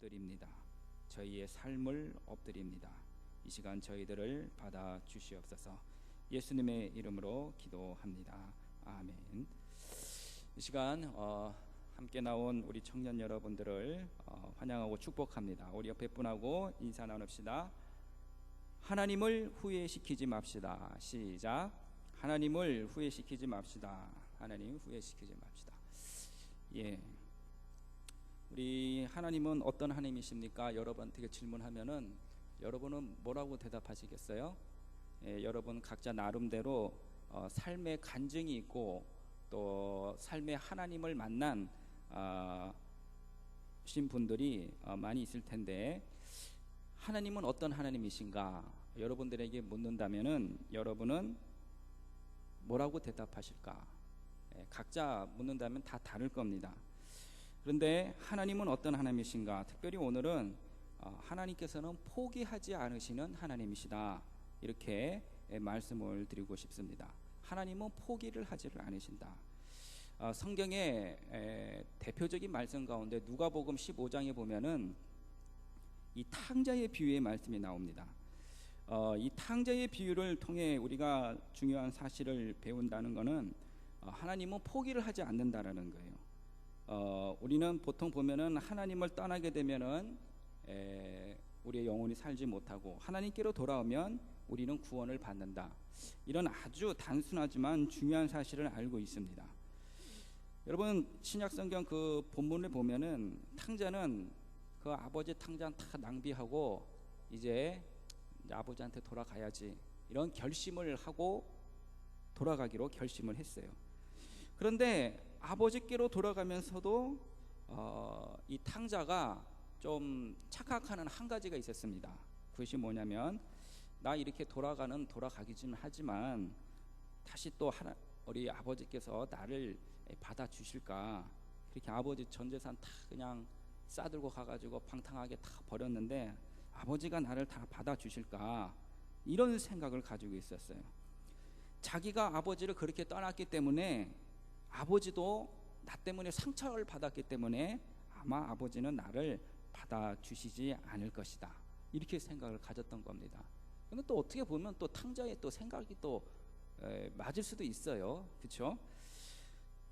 엎드립니다. 저희의 삶을 엎드립니다. 이 시간 저희들을 받아 주시옵소서. 예수님의 이름으로 기도합니다. 아멘. 이 시간 함께 나온 우리 청년 여러분들을 환영하고 축복합니다. 우리 옆에 분하고 인사 나눕시다. 하나님을 후회시키지 맙시다. 시작. 하나님을 후회시키지 맙시다. 하나님 후회시키지 맙시다. 예. 우리 하나님은 어떤 하나님이십니까? 여러분한테 질문하면은 여러분은 뭐라고 대답하시겠어요? 예, 여러분 각자 나름대로 삶의 간증이 있고 또 삶의 하나님을 만난 신 분들이 많이 있을 텐데, 하나님은 어떤 하나님이신가 여러분들에게 묻는다면은 여러분은 뭐라고 대답하실까? 예, 각자 묻는다면 다 다를 겁니다. 그런데 하나님은 어떤 하나님이신가? 특별히 오늘은 하나님께서는 포기하지 않으시는 하나님이시다, 이렇게 말씀을 드리고 싶습니다. 하나님은 포기를 하지를 않으신다. 성경의 대표적인 말씀 가운데 누가복음 15장에 보면은 이 탕자의 비유의 말씀이 나옵니다. 이 탕자의 비유를 통해 우리가 중요한 사실을 배운다는 것은 하나님은 포기를 하지 않는다라는 거예요. 우리는 보통 보면은 하나님을 떠나게 되면은 우리의 영혼이 살지 못하고 하나님께로 돌아오면 우리는 구원을 받는다, 이런 아주 단순하지만 중요한 사실을 알고 있습니다. 여러분 신약성경 그 본문을 보면은 탕자는 그 아버지 탕자는 다 낭비하고 이제 아버지한테 돌아가야지, 이런 결심을 하고 돌아가기로 결심을 했어요. 그런데 아버지께로 돌아가면서도 이 탕자가 좀 착각하는 한 가지가 있었습니다. 그것이 뭐냐면, 나 이렇게 돌아가기 좀 하지만 다시 또 우리 아버지께서 나를 받아주실까, 그렇게 아버지 전 재산 다 그냥 싸들고 가가지고 방탕하게 다 버렸는데 아버지가 나를 다 받아주실까, 이런 생각을 가지고 있었어요. 자기가 아버지를 그렇게 떠났기 때문에 아버지도 나 때문에 상처를 받았기 때문에 아마 아버지는 나를 받아주시지 않을 것이다, 이렇게 생각을 가졌던 겁니다. 근데 또 어떻게 보면 또 탕자의 또 생각이 또 맞을 수도 있어요, 그렇죠?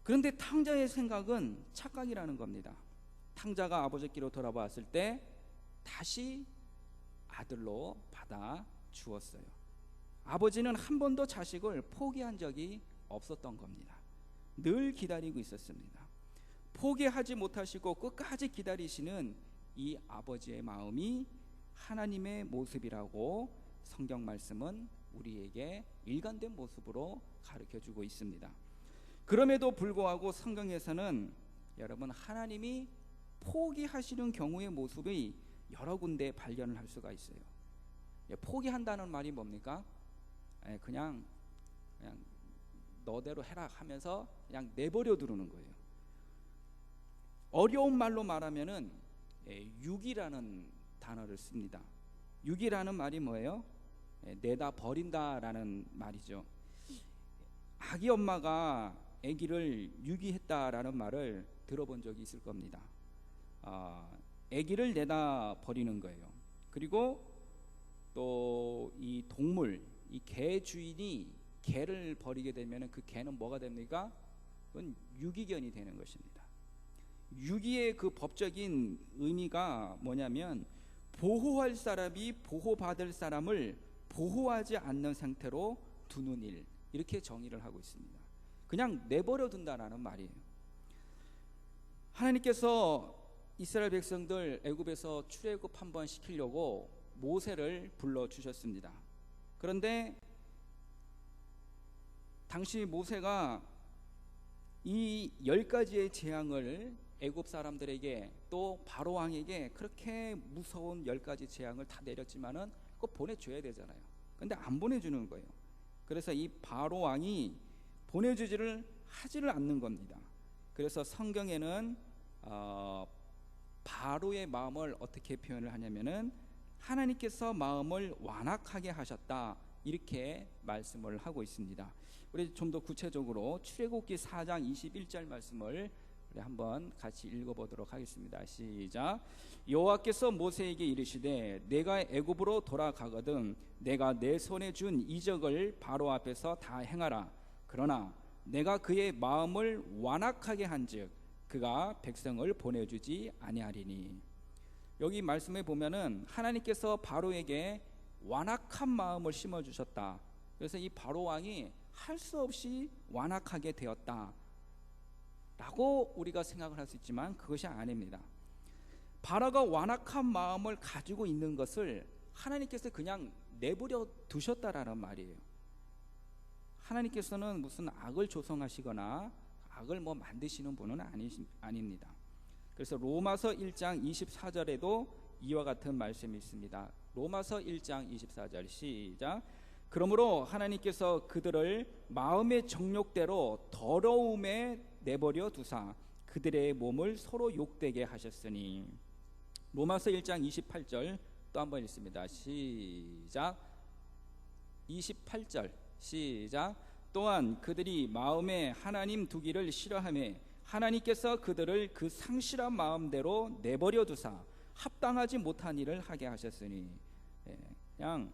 그런데 탕자의 생각은 착각이라는 겁니다. 탕자가 아버지께로 돌아왔을 때 다시 아들로 받아 주었어요. 아버지는 한 번도 자식을 포기한 적이 없었던 겁니다. 늘 기다리고 있었습니다. 포기하지 못하시고 끝까지 기다리시는 이 아버지의 마음이 하나님의 모습이라고 성경 말씀은 우리에게 일관된 모습으로 가르쳐주고 있습니다. 그럼에도 불구하고 성경에서는 여러분 하나님이 포기하시는 경우의 모습이 여러 군데 발견을 할 수가 있어요. 포기한다는 말이 뭡니까? 그냥 너대로 해라 하면서 그냥 내버려 두는 거예요. 어려운 말로 말하면은 유기라는 단어를 씁니다. 유기라는 말이 뭐예요? 내다 버린다라는 말이죠. 아기 엄마가 아기를 유기했다라는 말을 들어본 적이 있을 겁니다. 아기를 내다 버리는 거예요. 그리고 또 이 동물, 이 개 주인이 개를 버리게 되면 그 개는 뭐가 됩니까? 그건 유기견이 되는 것입니다. 유기의 그 법적인 의미가 뭐냐면 보호할 사람이 보호받을 사람을 보호하지 않는 상태로 두는 일, 이렇게 정의를 하고 있습니다. 그냥 내버려 둔다라는 말이에요. 하나님께서 이스라엘 백성들 애굽에서 출애굽 한번 시키려고 모세를 불러주셨습니다. 그런데 당시 모세가 이 10가지의 재앙을 애굽 사람들에게 또 바로 왕에게 그렇게 무서운 10가지 재앙을 다 내렸지만은 그거 보내줘야 되잖아요. 근데 안 보내주는 거예요. 그래서 이 바로 왕이 보내주지를 하지를 않는 겁니다. 그래서 성경에는 바로의 마음을 어떻게 표현을 하냐면은 하나님께서 마음을 완악하게 하셨다, 이렇게 말씀을 하고 있습니다. 우리 좀 더 구체적으로 출애굽기 4장 21절 말씀을 우리 한번 같이 읽어보도록 하겠습니다. 시작. 여호와께서 모세에게 이르시되 내가 애굽으로 돌아가거든 내가 내 손에 준 이적을 바로 앞에서 다 행하라. 그러나 내가 그의 마음을 완악하게 한즉 그가 백성을 보내주지 아니하리니. 여기 말씀에 보면은 하나님께서 바로에게 완악한 마음을 심어주셨다. 그래서 이 바로 왕이 할 수 없이 완악하게 되었다 라고 우리가 생각을 할 수 있지만 그것이 아닙니다. 바로가 완악한 마음을 가지고 있는 것을 하나님께서 그냥 내버려 두셨다라는 말이에요. 하나님께서는 무슨 악을 조성하시거나 악을 만드시는 분은 아닙니다. 그래서 로마서 1장 24절에도 이와 같은 말씀이 있습니다. 로마서 1장 24절 시작. 그러므로 하나님께서 그들을 마음의 정욕대로 더러움에 내버려 두사 그들의 몸을 서로 욕되게 하셨으니. 로마서 1장 28절 또 한 번 읽습니다. 시작. 28절 시작. 또한 그들이 마음에 하나님 두기를 싫어하며 하나님께서 그들을 그 상실한 마음대로 내버려 두사 합당하지 못한 일을 하게 하셨으니. 그냥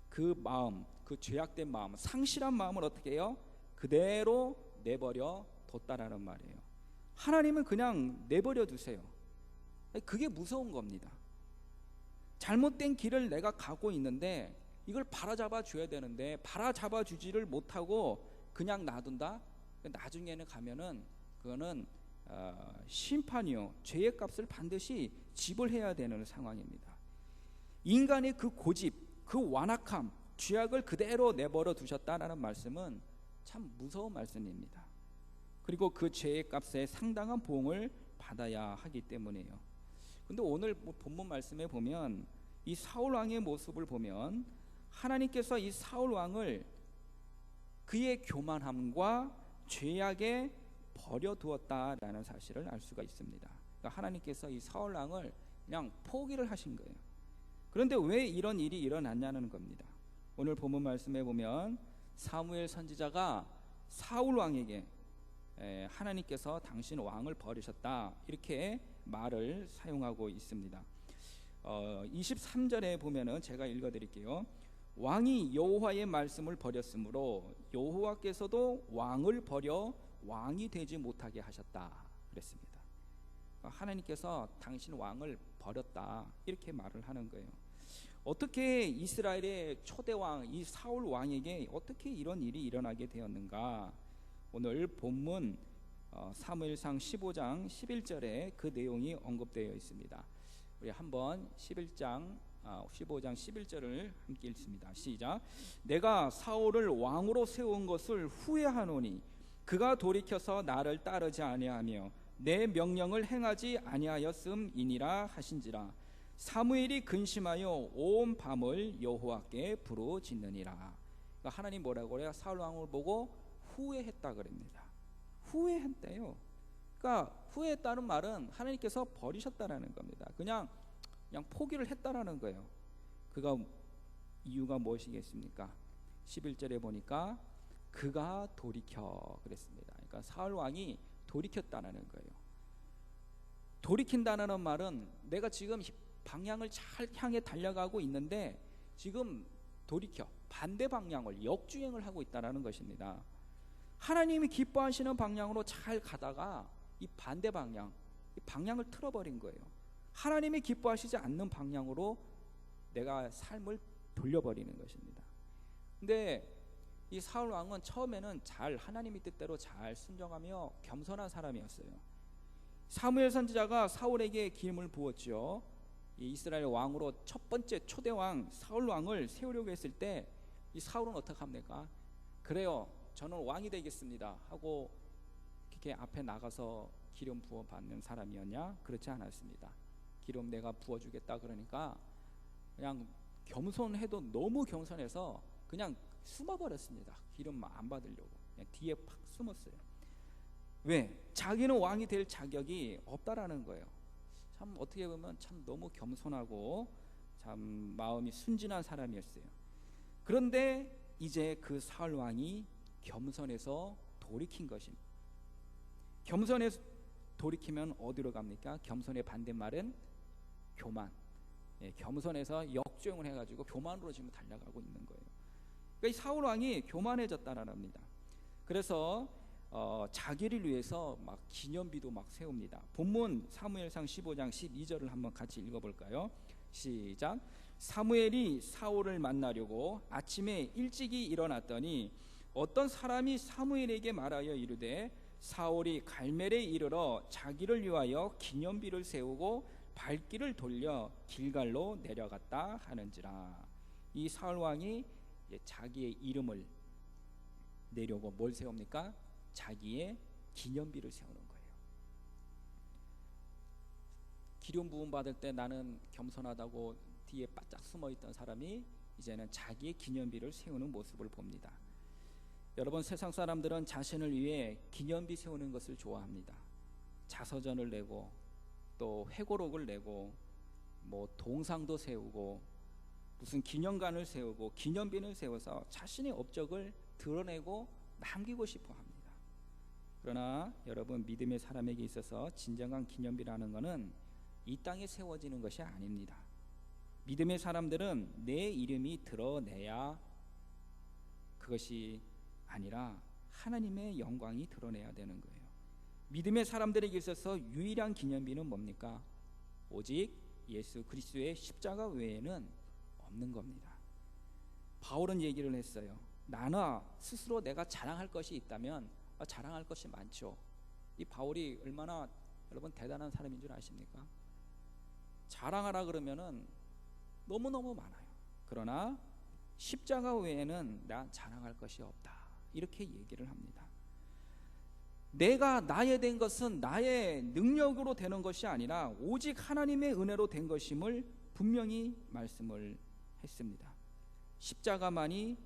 그 마음, 그 죄악된 마음, 상실한 마음을 어떻게 해요? 그대로 내버려 뒀다라는 말이에요. 하나님은 그냥 내버려 두세요. 그게 무서운 겁니다. 잘못된 길을 내가 가고 있는데 이걸 바로잡아 줘야 되는데 바로잡아 주지를 못하고 그냥 놔둔다? 나중에는 가면은 그거는 심판이요, 죄의 값을 반드시 지불해야 되는 상황입니다. 인간의 그 고집, 그 완악함, 죄악을 그대로 내버려 두셨다라는 말씀은 참 무서운 말씀입니다. 그리고 그 죄의 값에 상당한 보응을 받아야 하기 때문이에요. 근데 오늘 본문 말씀에 보면 이 사울 왕의 모습을 보면 하나님께서 이 사울 왕을 그의 교만함과 죄악에 버려두었다라는 사실을 알 수가 있습니다. 그러니까 하나님께서 이 사울 왕을 그냥 포기를 하신 거예요. 그런데 왜 이런 일이 일어났냐는 겁니다. 오늘 본문 말씀에 보면 사무엘 선지자가 사울 왕에게 하나님께서 당신 왕을 버리셨다 이렇게 말을 사용하고 있습니다. 23절에 보면은 제가 읽어드릴게요. 왕이 여호와의 말씀을 버렸으므로 여호와께서도 왕을 버려 왕이 되지 못하게 하셨다 그랬습니다. 하나님께서 당신 왕을 버렸다 이렇게 말을 하는 거예요. 어떻게 이스라엘의 초대왕 이 사울 왕에게 어떻게 이런 일이 일어나게 되었는가? 오늘 본문 사무엘상 15장 11절에 그 내용이 언급되어 있습니다. 우리 한번 15장 11절을 함께 읽습니다. 시작. 내가 사울을 왕으로 세운 것을 후회하노니 그가 돌이켜서 나를 따르지 아니하며 내 명령을 행하지 아니하였음이니라 하신지라. 사무엘이 근심하여 온 밤을 여호와께 부르짖느니라. 그러니까 하나님 뭐라고 그래요? 사울 왕을 보고 후회했다 그럽니다. 후회했대요. 그러니까 후회했다는 말은 하나님께서 버리셨다라는 겁니다. 그냥 포기를 했다라는 거예요. 그가 이유가 무엇이겠습니까? 11절에 보니까 그가 돌이켜 그랬습니다. 그러니까 사울 왕이 돌이켰다는 거예요. 돌이킨다는 말은 내가 지금 방향을 잘 향해 달려가고 있는데 지금 돌이켜 반대 방향을 역주행을 하고 있다는 것입니다. 하나님이 기뻐하시는 방향으로 잘 가다가 이 반대 방향, 이 방향을 틀어버린 거예요. 하나님이 기뻐하시지 않는 방향으로 내가 삶을 돌려버리는 것입니다. 근데 이 사울 왕은 처음에는 잘 하나님의 뜻대로 잘 순종하며 겸손한 사람이었어요. 사무엘 선지자가 사울에게 기름을 부었죠. 이 이스라엘 왕으로 첫 번째 초대왕 사울 왕을 세우려고 했을 때 이 사울은 어떻게 합니까? 그래요, 저는 왕이 되겠습니다 하고 이렇게 앞에 나가서 기름 부어 받는 사람이었냐? 그렇지 않았습니다. 기름 내가 부어주겠다 그러니까 그냥 겸손해도 너무 겸손해서 그냥 숨어버렸습니다. 기름 안 받으려고 그냥 뒤에 팍 숨었어요. 왜? 자기는 왕이 될 자격이 없다라는 거예요. 참 어떻게 보면 참 너무 겸손하고 참 마음이 순진한 사람이었어요. 그런데 이제 그 사울 왕이 겸손해서 돌이킨 것입니다. 겸손해서 돌이키면 어디로 갑니까? 겸손의 반대말은 교만. 겸손에서 역주행을 해가지고 교만으로 지금 달려가고 있는 거예요. 그러니까 이 사울 왕이 교만해졌다는 겁니다. 그래서 자기를 위해서 막 기념비도 막 세웁니다. 본문 사무엘상 15장 12절을 한번 같이 읽어볼까요? 시작. 사무엘이 사울을 만나려고 아침에 일찍이 일어났더니 어떤 사람이 사무엘에게 말하여 이르되 사울이 갈멜에 이르러 자기를 위하여 기념비를 세우고 발길을 돌려 길갈로 내려갔다 하는지라. 이 사울 왕이 자기의 이름을 내려고 뭘 세웁니까? 자기의 기념비를 세우는 거예요. 기름 부음 받을 때 나는 겸손하다고 뒤에 바짝 숨어 있던 사람이 이제는 자기의 기념비를 세우는 모습을 봅니다. 여러분, 세상 사람들은 자신을 위해 기념비 세우는 것을 좋아합니다. 자서전을 내고 또 회고록을 내고 뭐 동상도 세우고 무슨 기념관을 세우고 기념비를 세워서 자신의 업적을 드러내고 남기고 싶어 합니다. 그러나 여러분, 믿음의 사람에게 있어서 진정한 기념비라는 것은 이 땅에 세워지는 것이 아닙니다. 믿음의 사람들은 내 이름이 드러내야 그것이 아니라 하나님의 영광이 드러내야 되는 거예요. 믿음의 사람들에게 있어서 유일한 기념비는 뭡니까? 오직 예수 그리스도의 십자가 외에는 없는 겁니다. 바울은 얘기를 했어요. 나나 스스로 내가 자랑할 것이 있다면 자랑할 것이 많죠. 이 바울이 얼마나 여러분 대단한 사람인 줄 아십니까? 자랑하라 그러면은 너무너무 많아요. 그러나 십자가 외에는 난 자랑할 것이 없다, 이렇게 얘기를 합니다. 내가 나의 된 것은 나의 능력으로 되는 것이 아니라 오직 하나님의 은혜로 된 것임을 분명히 말씀을 했습니다. 십자가만이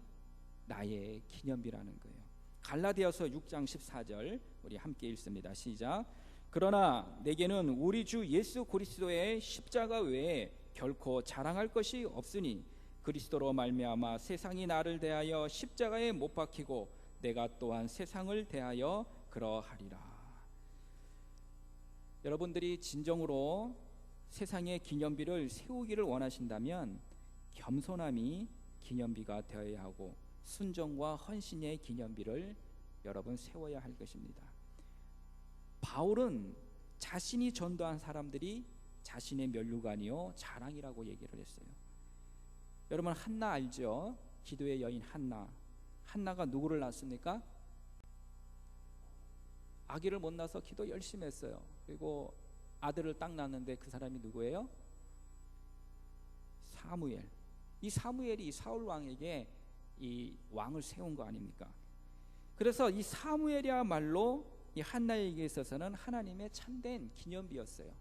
나의 기념비라는 거예요. 갈라디아서 6장 14절 우리 함께 읽습니다. 시작. 그러나 내게는 우리 주 예수 그리스도의 십자가 외에 결코 자랑할 것이 없으니 그리스도로 말미암아 세상이 나를 대하여 십자가에 못 박히고 내가 또한 세상을 대하여 그러하리라. 여러분들이 진정으로 세상의 기념비를 세우기를 원하신다면 겸손함이 기념비가 되어야 하고 순종과 헌신의 기념비를 여러분 세워야 할 것입니다. 바울은 자신이 전도한 사람들이 자신의 면류관이요 자랑이라고 얘기를 했어요. 여러분, 한나 알죠? 기도의 여인 한나. 한나가 누구를 낳았습니까? 아기를 못 낳아서 기도 열심히 했어요. 그리고 아들을 딱 낳았는데 그 사람이 누구예요? 사무엘. 이 사무엘이 이 사울 왕에게 이 왕을 세운 거 아닙니까? 그래서 이 사무엘이야말로 이 한나에게 있어서는 하나님의 참된 기념비였어요.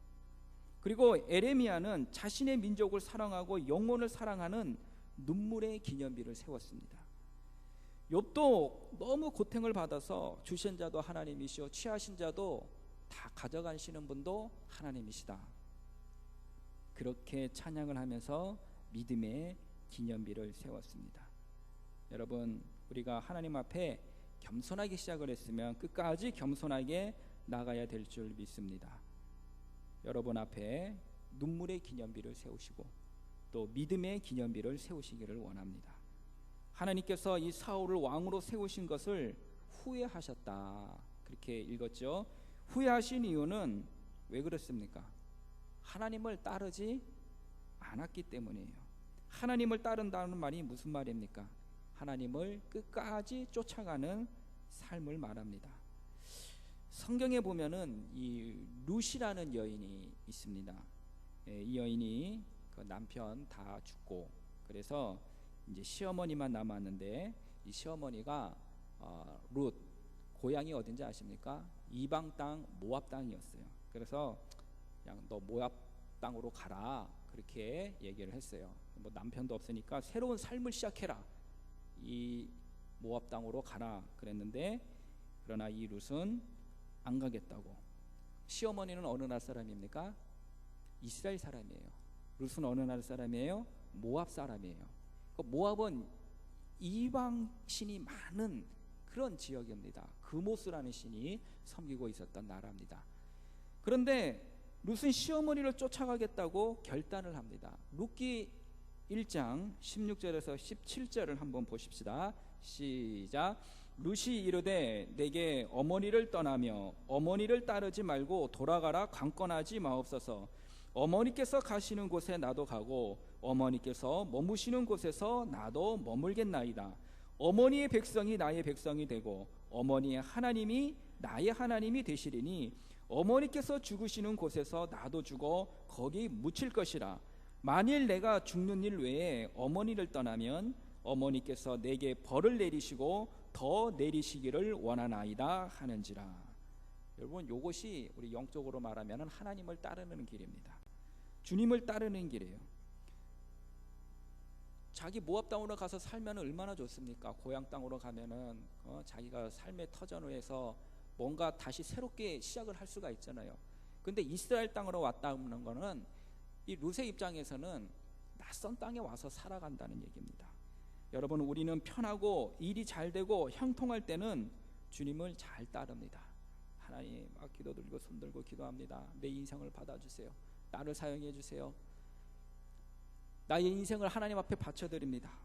그리고 에레미야는 자신의 민족을 사랑하고 영혼을 사랑하는 눈물의 기념비를 세웠습니다. 욥도 너무 고통을 받아서 주신 자도 하나님이시오 취하신 자도 다 가져가시는 분도 하나님이시다, 그렇게 찬양을 하면서 믿음의 기념비를 세웠습니다. 여러분, 우리가 하나님 앞에 겸손하게 시작을 했으면 끝까지 겸손하게 나가야 될 줄 믿습니다. 여러분 앞에 눈물의 기념비를 세우시고 또 믿음의 기념비를 세우시기를 원합니다. 하나님께서 이 사울을 왕으로 세우신 것을 후회하셨다, 그렇게 읽었죠. 후회하신 이유는 왜 그렇습니까? 하나님을 따르지 않았기 때문이에요. 하나님을 따른다는 말이 무슨 말입니까? 하나님을 끝까지 쫓아가는 삶을 말합니다. 성경에 보면은 이 룻이라는 여인이 있습니다. 이 여인이 그 남편 다 죽고 그래서 이제 시어머니만 남았는데 이 시어머니가 룻 고향이 어딘지 아십니까? 이방 땅 모압 땅이었어요. 그래서 그냥 너 모압 땅으로 가라, 그렇게 얘기를 했어요. 뭐 남편도 없으니까 새로운 삶을 시작해라, 이 모압 땅으로 가라 그랬는데, 그러나 이 룻은 안 가겠다고. 시어머니는 어느 나라 사람입니까? 이스라엘 사람이에요. 룻은 어느 나라 사람이에요? 모압 사람이에요. 모압은 이방 신이 많은 그런 지역입니다. 그모스라는 신이 섬기고 있었던 나라입니다. 그런데 룻은 시어머니를 쫓아가겠다고 결단을 합니다. 룻기 1장 16절에서 17절을 한번 보십시다. 시작. 룻이 이르되 내게 어머니를 떠나며 어머니를 따르지 말고 돌아가라 강권하지 마옵소서. 어머니께서 가시는 곳에 나도 가고 어머니께서 머무시는 곳에서 나도 머물겠나이다. 어머니의 백성이 나의 백성이 되고 어머니의 하나님이 나의 하나님이 되시리니 어머니께서 죽으시는 곳에서 나도 죽어 거기 묻힐 것이라. 만일 내가 죽는 일 외에 어머니를 떠나면 어머니께서 내게 벌을 내리시고 더 내리시기를 원하나이다 하는지라. 여러분, 이것이 우리 영적으로 말하면 하나님을 따르는 길입니다. 주님을 따르는 길이에요. 자기 모압 땅으로 가서 살면 얼마나 좋습니까? 고향 땅으로 가면은 자기가 삶의 터전에서 뭔가 다시 새롭게 시작을 할 수가 있잖아요. 근데 이스라엘 땅으로 왔다는 거는 이 룻의 입장에서는 낯선 땅에 와서 살아간다는 얘기입니다. 여러분, 우리는 편하고 일이 잘 되고 형통할 때는 주님을 잘 따릅니다. 하나님, 막 기도 들고 손 들고 기도합니다. 내 인생을 받아주세요. 나를 사용해 주세요. 나의 인생을 하나님 앞에 바쳐드립니다.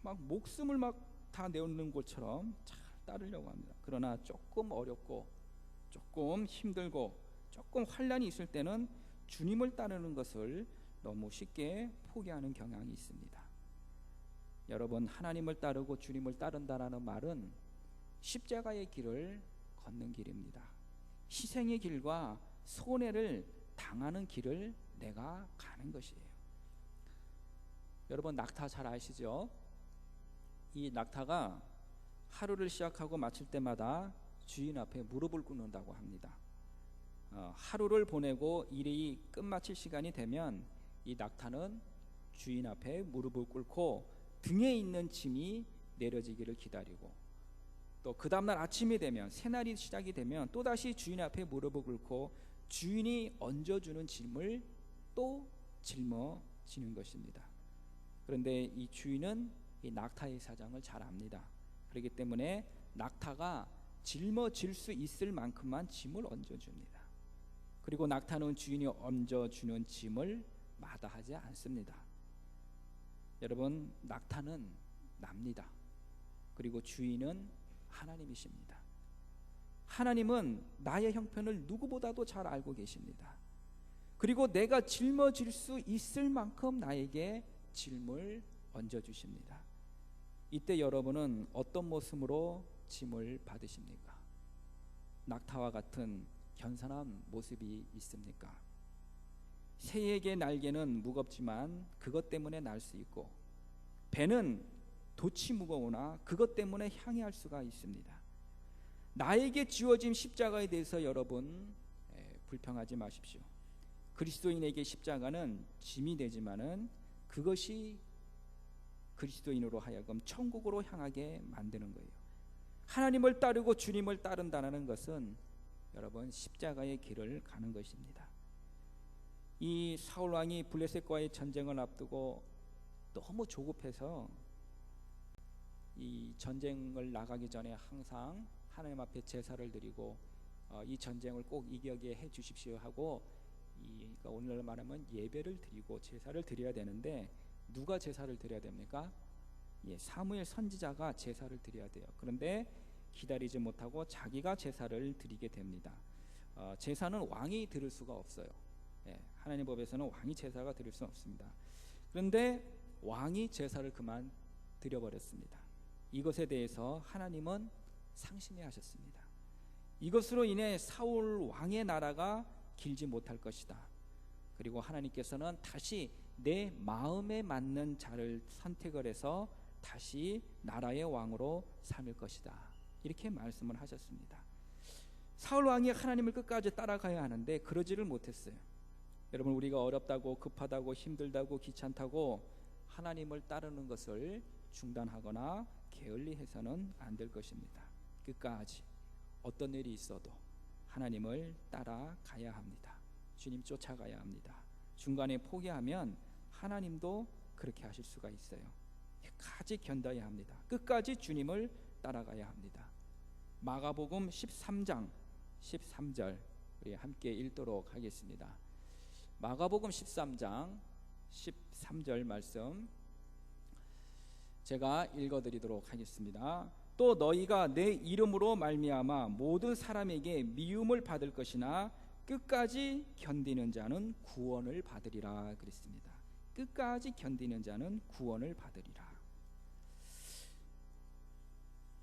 막 목숨을 막 다 내놓는 것처럼 잘 따르려고 합니다. 그러나 조금 어렵고 조금 힘들고 조금 환난이 있을 때는 주님을 따르는 것을 너무 쉽게 포기하는 경향이 있습니다. 여러분, 하나님을 따르고 주님을 따른다라는 말은 십자가의 길을 걷는 길입니다. 희생의 길과 손해를 당하는 길을 내가 가는 것이에요. 여러분, 낙타 잘 아시죠? 이 낙타가 하루를 시작하고 마칠 때마다 주인 앞에 무릎을 꿇는다고 합니다. 하루를 보내고 일이 끝마칠 시간이 되면 이 낙타는 주인 앞에 무릎을 꿇고 등에 있는 짐이 내려지기를 기다리고, 또 그 다음날 아침이 되면, 새날이 시작이 되면 또다시 주인 앞에 무릎을 꿇고 주인이 얹어주는 짐을 또 짊어지는 것입니다. 그런데 이 주인은 이 낙타의 사정을 잘 압니다. 그렇기 때문에 낙타가 짊어질 수 있을 만큼만 짐을 얹어줍니다. 그리고 낙타는 주인이 얹어주는 짐을 마다하지 않습니다. 여러분, 낙타는 납니다. 그리고 주인은 하나님이십니다. 하나님은 나의 형편을 누구보다도 잘 알고 계십니다. 그리고 내가 짊어질 수 있을 만큼 나에게 짐을 얹어주십니다. 이때 여러분은 어떤 모습으로 짐을 받으십니까? 낙타와 같은 겸손한 모습이 있습니까? 새에게 날개는 무겁지만 그것 때문에 날 수 있고, 배는 돛이 무거우나 그것 때문에 향해할 수가 있습니다. 나에게 지워진 십자가에 대해서 여러분 불평하지 마십시오. 그리스도인에게 십자가는 짐이 되지만은 그것이 그리스도인으로 하여금 천국으로 향하게 만드는 거예요. 하나님을 따르고 주님을 따른다는 것은 여러분 십자가의 길을 가는 것입니다. 이 사울 왕이 블레셋과의 전쟁을 앞두고 너무 조급해서 이 전쟁을 나가기 전에 항상 하나님 앞에 제사를 드리고 이 전쟁을 꼭 이기게 해 주십시오 하고, 그러니까 오늘날 말하면 예배를 드리고 제사를 드려야 되는데, 누가 제사를 드려야 됩니까? 사무엘 선지자가 제사를 드려야 돼요. 그런데 기다리지 못하고 자기가 제사를 드리게 됩니다. 제사는 왕이 드릴 수가 없어요. 하나님 법에서는 왕이 제사가 드릴 수 없습니다. 그런데 왕이 제사를 그만 드려버렸습니다. 이것에 대해서 하나님은 상심해 하셨습니다. 이것으로 인해 사울 왕의 나라가 길지 못할 것이다. 그리고 하나님께서는 다시 내 마음에 맞는 자를 선택을 해서 다시 나라의 왕으로 삼을 것이다. 이렇게 말씀을 하셨습니다. 사울 왕이 하나님을 끝까지 따라가야 하는데 그러지를 못했어요. 여러분, 우리가 어렵다고 급하다고 힘들다고 귀찮다고 하나님을 따르는 것을 중단하거나 게을리해서는 안 될 것입니다. 끝까지 어떤 일이 있어도 하나님을 따라가야 합니다. 주님 쫓아가야 합니다. 중간에 포기하면 하나님도 그렇게 하실 수가 있어요. 끝까지 견뎌야 합니다. 끝까지 주님을 따라가야 합니다. 마가복음 13장 13절 우리 함께 읽도록 하겠습니다. 마가복음 13장 13절 말씀 제가 읽어드리도록 하겠습니다. 또 너희가 내 이름으로 말미암아 모든 사람에게 미움을 받을 것이나 끝까지 견디는 자는 구원을 받으리라 그랬습니다. 끝까지 견디는 자는 구원을 받으리라.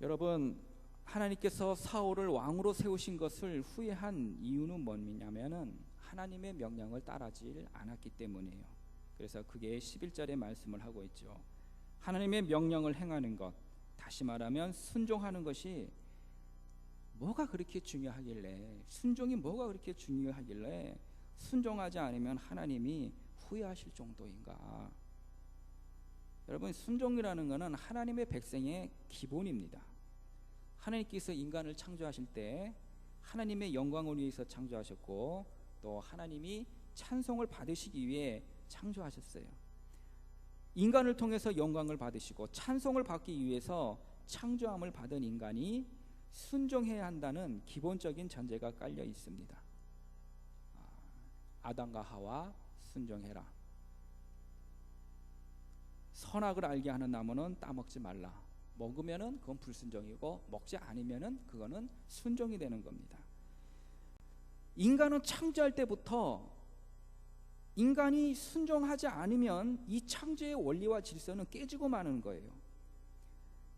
여러분, 하나님께서 사울을 왕으로 세우신 것을 후회한 이유는 뭐냐면은 하나님의 명령을 따르지 않았기 때문이에요. 그래서 그게 11절의 말씀을 하고 있죠. 하나님의 명령을 행하는 것, 다시 말하면 순종하는 것이 뭐가 그렇게 중요하길래, 순종이 뭐가 그렇게 중요하길래 순종하지 않으면 하나님이 후회하실 정도인가? 여러분, 순종이라는 것은 하나님의 백성의 기본입니다. 하나님께서 인간을 창조하실 때 하나님의 영광을 위해서 창조하셨고, 또 하나님이 찬송을 받으시기 위해 창조하셨어요. 인간을 통해서 영광을 받으시고 찬송을 받기 위해서 창조함을 받은 인간이 순종해야 한다는 기본적인 전제가 깔려 있습니다. 아담과 하와 순종해라. 선악을 알게 하는 나무는 따먹지 말라. 먹으면은 그건 불순종이고 먹지 않으면은 그거는 순종이 되는 겁니다. 인간은 창조할 때부터 인간이 순종하지 않으면 이 창조의 원리와 질서는 깨지고 마는 거예요.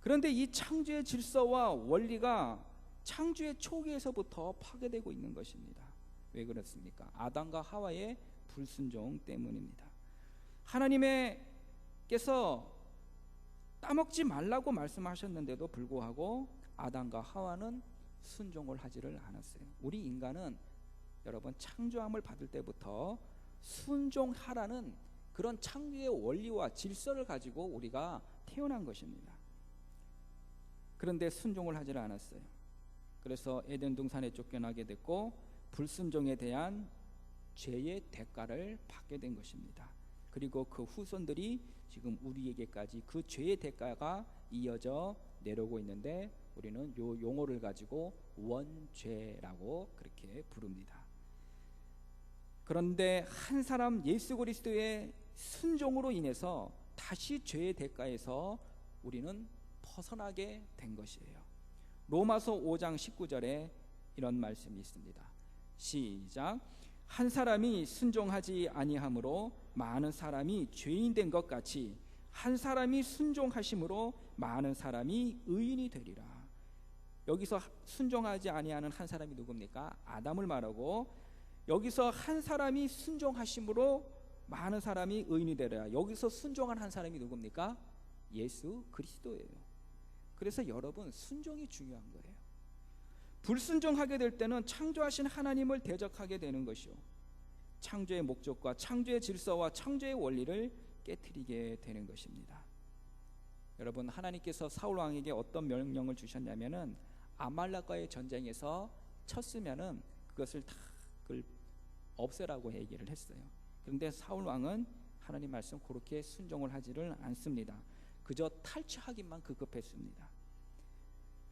그런데 이 창조의 질서와 원리가 창조의 초기에서부터 파괴되고 있는 것입니다. 왜 그렇습니까? 아담과 하와의 불순종 때문입니다. 하나님께서 따먹지 말라고 말씀하셨는데도 불구하고 아담과 하와는 순종을 하지를 않았어요. 우리 인간은 여러분 창조함을 받을 때부터 순종하라는 그런 창조의 원리와 질서를 가지고 우리가 태어난 것입니다. 그런데 순종을 하지 않았어요. 그래서 에덴 동산에 쫓겨나게 됐고 불순종에 대한 죄의 대가를 받게 된 것입니다. 그리고 그 후손들이 지금 우리에게까지 그 죄의 대가가 이어져 내려오고 있는데 우리는 요 용어를 가지고 원죄라고 그렇게 부릅니다. 그런데 한 사람 예수 그리스도의 순종으로 인해서 다시 죄의 대가에서 우리는 벗어나게 된 것이에요. 로마서 5장 19절에 이런 말씀이 있습니다. 시작. 한 사람이 순종하지 아니함으로 많은 사람이 죄인 된 것 같이 한 사람이 순종하심으로 많은 사람이 의인이 되리라. 여기서 순종하지 아니하는 한 사람이 누굽니까? 아담을 말하고, 여기서 한 사람이 순종하심으로 많은 사람이 의인이 되리라. 여기서 순종한 한 사람이 누굽니까? 예수 그리스도예요. 그래서 여러분, 순종이 중요한 거예요. 불순종하게 될 때는 창조하신 하나님을 대적하게 되는 것이요, 창조의 목적과 창조의 질서와 창조의 원리를 깨트리게 되는 것입니다. 여러분, 하나님께서 사울 왕에게 어떤 명령을 주셨냐면은 아말렉과의 전쟁에서 쳤으면은 그것을 다 없애라고 얘기를 했어요. 그런데 사울 왕은 하나님 말씀 그렇게 순종을 하지를 않습니다. 그저 탈취하기만 급급했습니다.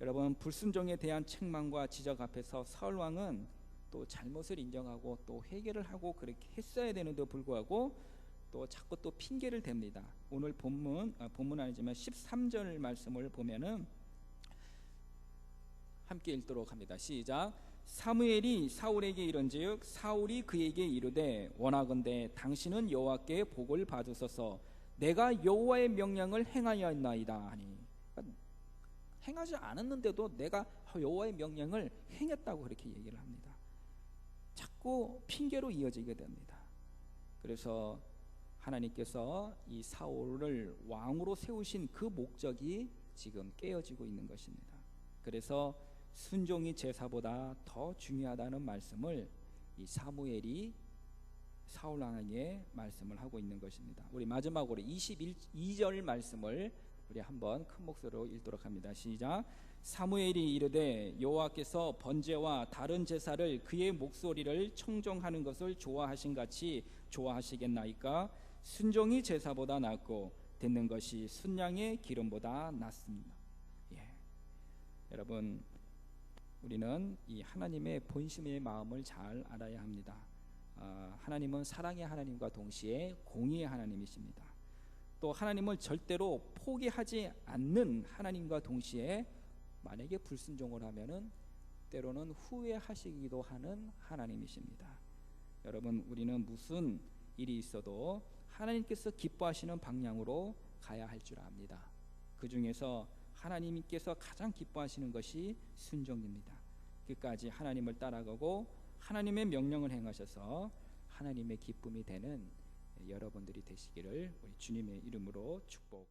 여러분, 불순종에 대한 책망과 지적 앞에서 사울 왕은 또 잘못을 인정하고 또 회개를 하고 그렇게 했어야 되는데도 불구하고 또 자꾸 또 핑계를 댑니다. 오늘 본문 아니지만 13절 말씀을 보면은 함께 읽도록 합니다. 시작. 사무엘이 사울에게 이른즉 사울이 그에게 이르되 원하건대 당신은 여호와께 복을 받으소서. 내가 여호와의 명령을 행하였나이다 하니, 행하지 않았는데도 내가 여호와의 명령을 행했다고 그렇게 얘기를 합니다. 자꾸 핑계로 이어지게 됩니다. 그래서 하나님께서 이 사울을 왕으로 세우신 그 목적이 지금 깨어지고 있는 것입니다. 그래서 순종이 제사보다 더 중요하다는 말씀을 이 사무엘이 사울 왕에게 말씀을 하고 있는 것입니다. 우리 마지막으로 22절 말씀을 우리 한번 큰 목소리로 읽도록 합니다. 시작. 사무엘이 이르되 여호와께서 번제와 다른 제사를 그의 목소리를 청종하는 것을 좋아하신 같이 좋아하시겠나이까? 순종이 제사보다 낫고 듣는 것이 순양의 기름보다 낫습니다. 여러분, 우리는 이 하나님의 본심의 마음을 잘 알아야 합니다. 하나님은 사랑의 하나님과 동시에 공의의 하나님이십니다. 또 하나님을 절대로 포기하지 않는 하나님과 동시에 만약에 불순종을 하면은 때로는 후회하시기도 하는 하나님이십니다. 여러분, 우리는 무슨 일이 있어도 하나님께서 기뻐하시는 방향으로 가야 할 줄 압니다. 그 중에서 하나님께서 가장 기뻐하시는 것이 순종입니다. 끝까지 하나님을 따라가고 하나님의 명령을 행하셔서 하나님의 기쁨이 되는 여러분들이 되시기를 우리 주님의 이름으로 축복.